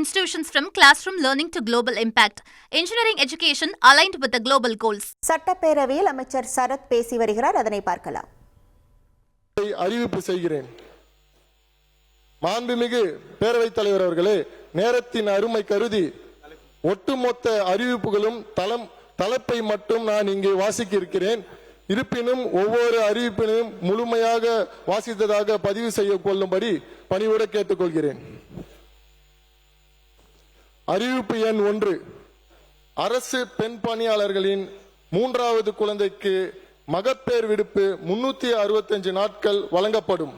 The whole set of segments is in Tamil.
institutions from classroom learning to global impact. Engineering education aligned with the global goals. சட்டப்பேரவையில் அமைச்சர் சரத் பேசி வருகிறார், அதனை பார்க்கலாம். அறிவிப்பு செய்கிறேன். மாண்புமிகு பேரவைத் தலைவர் அவர்களே, நேரத்தின் அருமை கருதி ஒட்டுமொத்த அறிவிப்புகளும் தலைப்பை மட்டும் நான் இங்கே வாசிக்க இருக்கிறேன். இருப்பினும் ஒவ்வொரு அறிவிப்பினையும் முழுமையாக வாசித்ததாக பதிவு செய்ய கொள்ளும்படி பணிவோடு கேட்டுக்கொள்கிறேன். அறிவிப்பு எண் 1. அரசு பெண் பணியாளர்களின் 3வது குழந்தைக்கு மகப்பேறு விடுப்பு 365 நாட்கள் வழங்கப்படும்.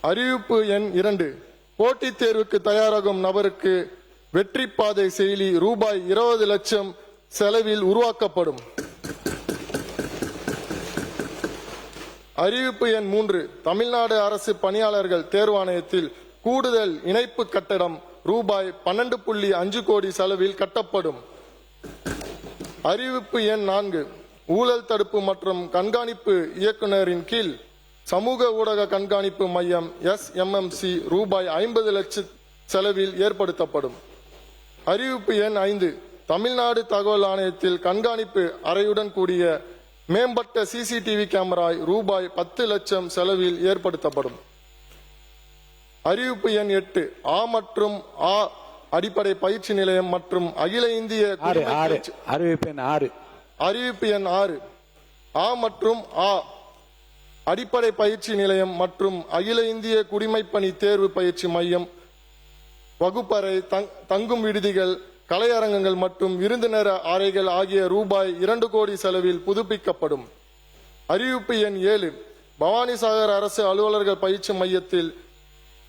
அறிவிப்பு எண் 2. போட்டித் தேர்வுக்கு தயாராகும் நபருக்கு வெற்றி பாதை செயலி ரூபாய் 20 லட்சம் செலவில் உருவாக்கப்படும். அறிவிப்பு எண் 3. தமிழ்நாடு அரசு பணியாளர்கள் தேர்வாணையத்தில் கூடுதல் இணைப்பு கட்டடம் ரூபாய் 12.5 கோடி செலவில் கட்டப்படும். அறிவிப்பு எண் 4. ஊழல் தடுப்பு மற்றும் கண்காணிப்பு இயக்குநரின் கீழ் சமூக ஊடக கண்காணிப்பு மையம் SMMC ரூபாய் 50 லட்சம் செலவில் ஏற்படுத்தப்படும். அறிவிப்பு எண் 5. தமிழ்நாடு தகவல் ஆணையத்தில் கண்காணிப்பு அறையுடன் கூடிய மேம்பட்ட CCTV கேமரா ரூபாய் 10 லட்சம் செலவில் ஏற்படுத்தப்படும். அறிவிப்பு எண் 8. ஆ மற்றும் ஆ அடிப்படை பயிற்சி நிலையம் மற்றும் அகில இந்திய அறிவிப்பு எண் 6. ஆ மற்றும் ஆ அடிப்படை பயிற்சி நிலையம் மற்றும் அகில இந்திய குடிமைப்பணி தேர்வு பயிற்சி மையம் வகுப்பறை, தங்கும் விடுதிகள், கலையரங்கங்கள் மற்றும் விருந்தினர் அறைகள் ஆகிய ரூபாய் 2 கோடி செலவில் புதுப்பிக்கப்படும். அறிவிப்பு எண் 7. பவானிசாகர் அரசு அலுவலர்கள் பயிற்சி மையத்தில்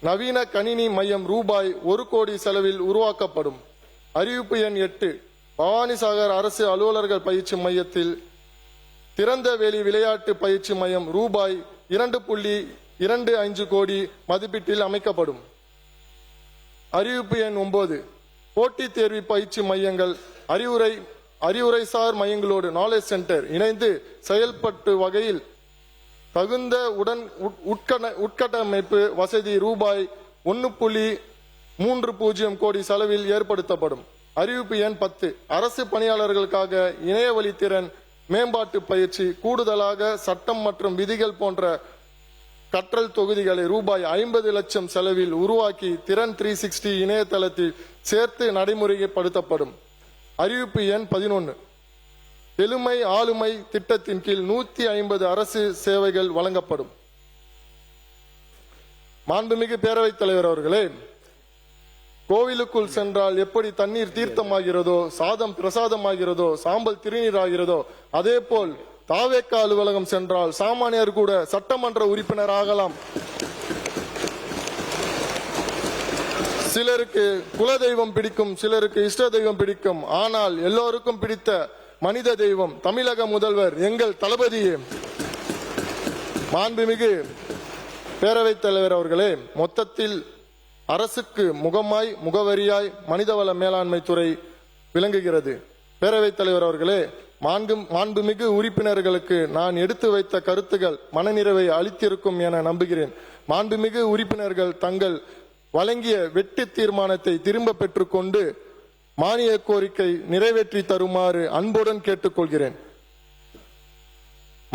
நவீன கணினி மையம் ரூபாய் 1 கோடி செலவில் உருவாக்கப்படும். அறிவிப்பு எண் 8. பவானிசாகர் அரசு அலுவலர்கள் பயிற்சி மையத்தில் திறந்த வெளி விளையாட்டு பயிற்சி மையம் ரூபாய் 2.25 கோடி மதிப்பீட்டில் அமைக்கப்படும். அறிவிப்பு எண் 9. போட்டித் தேர்வு பயிற்சி மையங்கள் அறிவுரைசார் மையங்களோடு நாலேஜ் சென்டர் இணைந்து செயல்பட்டு வகையில் தகுந்த உட்கட்டமைப்பு வசதி ரூபாய் 1.30 கோடி செலவில் ஏற்படுத்தப்படும். அறிவிப்பு எண் 10. அரசு பணியாளர்களுக்காக இணையவழி திறன் மேம்பாட்டு பயிற்சி கூடுதலாக சட்டம் மற்றும் விதிகள் போன்ற கற்றல் தொகுதிகளை ரூபாய் 50 லட்சம் செலவில் உருவாக்கி திறன் 360 இணையதளத்தில் சேர்த்து நடைமுறைப்படுத்தப்படும். அறிவிப்பு எண் 11. எளிமை ஆளுமை திட்டத்தின் கீழ் 150 அரசு சேவைகள் வழங்கப்படும். மாண்புமிகு பேரவைத் தலைவர் அவர்களே, கோவிலுக்குள் சென்றால் எப்படி தண்ணீர் தீர்த்தமாகிறதோ, சாதம் பிரசாதமாகிறதோ, சாம்பல் திருநீர் ஆகிறதோ, அதே போல் தாவேக்கா அலுவலகம் சென்றால் சாமானியர் கூட சட்டமன்ற உறுப்பினர் ஆகலாம். சிலருக்கு குல தெய்வம் பிடிக்கும், சிலருக்கு இஷ்ட தெய்வம் பிடிக்கும். ஆனால் எல்லோருக்கும் பிடித்த மனித தெய்வம் தமிழக முதல்வர் எங்கள் தளபதியே. மாண்புமிகு பேரவைத் தலைவர் அவர்களே, மொத்தத்தில் அரசுக்கு முகமாய் முகவரியாய் மனிதவள மேலாண்மை துறை விளங்குகிறது. பேரவைத் தலைவர் அவர்களே, மாண்புமிகு உறுப்பினர்களுக்கு நான் எடுத்து வைத்த கருத்துகள் மனநிறைவை அளித்திருக்கும் என நம்புகிறேன். மாண்புமிகு உறுப்பினர்கள் தங்கள் வழங்கிய வெட்டு தீர்மானத்தை திரும்ப பெற்றுக்கொண்டு மானிய கோரிக்கை நிறைவேற்றி தருமாறு அன்புடன் கேட்டுக்கொள்கிறேன்.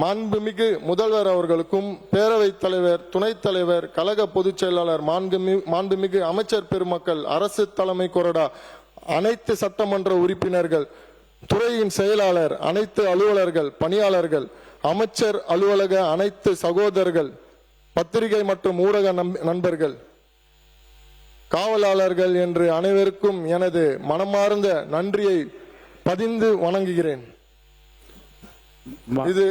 மாண்புமிகு முதல்வர் அவர்களுக்கும் பேரவைத் தலைவர், துணைத் தலைவர், கழக பொதுச் செயலாளர், மாண்புமிகு அமைச்சர் பெருமக்கள், அரசு தலைமை கொறடா, அனைத்து சட்டமன்ற உறுப்பினர்கள், துறையின் செயலாளர், அனைத்து அலுவலர்கள், பணியாளர்கள், அமைச்சர் அலுவலக அனைத்து சகோதரர்கள், பத்திரிகை மற்றும் ஊடக நண்பர்கள், காவலாளர்கள் என்று அனைவருக்கும் எனது மனமார்ந்த நன்றியை பதிந்து வணங்குகிறேன். இது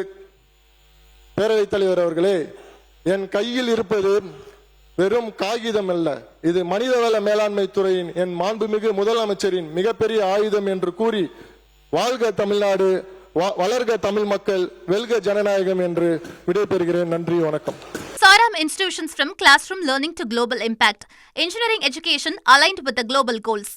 பேரவைத் தலைவர் அவர்களே, என் கையில் இருப்பது வெறும் காகிதம் அல்ல, இது மனிதவள மேலாண்மை துறையின் என் மாண்புமிகு முதலமைச்சரின் மிகப்பெரிய ஆயுதம் என்று கூறி, வாழ்க தமிழ்நாடு, வளர்க தமிழ் மக்கள், வெல்க ஜனநாயகம் என்று விடைபெறுகிறேன். நன்றி, வணக்கம். Saram institutions from classroom learning to global impact. Engineering education aligned with the global goals.